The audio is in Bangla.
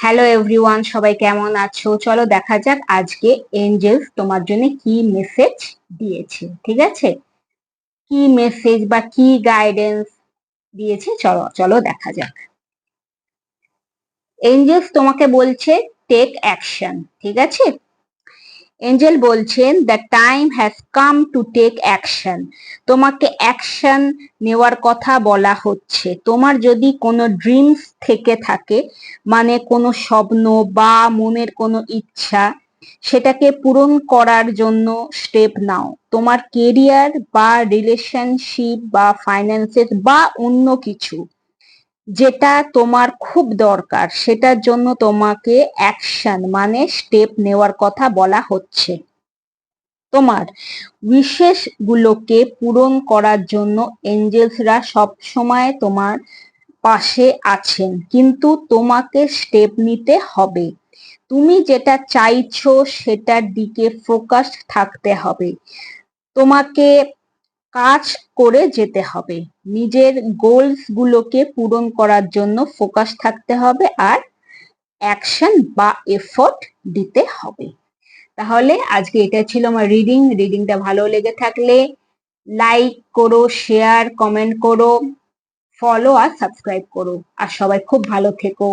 হ্যালো এভরিওয়ান, সবাই কেমন আছো? চলো দেখা যাক আজকে এঞ্জেলস তোমার জন্য কি মেসেজ দিয়েছে। ঠিক আছে, কি মেসেজ বা কি গাইডেন্স দিয়েছে চলো চলো দেখা যাক। এঞ্জেলস তোমাকে বলছে টেক অ্যাকশন। ঠিক আছে, এঞ্জেল বলছেন the time has come to take action. তোমাকে অ্যাকশন নেওয়ার কথা বলা হচ্ছে। তোমার যদি কোনো ড্রিমস থেকে থাকে, মানে কোনো স্বপ্ন বা মনের কোনো ইচ্ছা, সেটাকে পূরণ করার জন্য স্টেপ নাও। তোমার কেরিয়ার বা রিলেশনশিপ বা ফাইন্যান্সেস বা অন্য কিছু যেটা তোমার খুব দরকার, সেটার জন্য তোমাকে অ্যাকশন মানে স্টেপ নেওয়ার কথা বলা হচ্ছে। তোমার উইশেস গুলোকে পূরণ করার জন্য এঞ্জেলসরা সব সময় তোমার পাশে আছেন, কিন্তু তোমাকে স্টেপ নিতে হবে। তুমি যেটা চাইছো সেটার দিকে ফোকাস থাকতে হবে। তোমাকে কাজ করে যেতে হবে। নিজের গোলস গুলোকে পূরণ করার জন্য ফোকাস থাকতে হবে আর অ্যাকশন বা এফোর্ট দিতে হবে। তাহলে আজকে এটা ছিল আমার রিডিংটা ভালো লেগে থাকলে লাইক করো, শেয়ার, কমেন্ট করো, ফলো আর সাবস্ক্রাইব করো। আর সবাই খুব ভালো থেকো।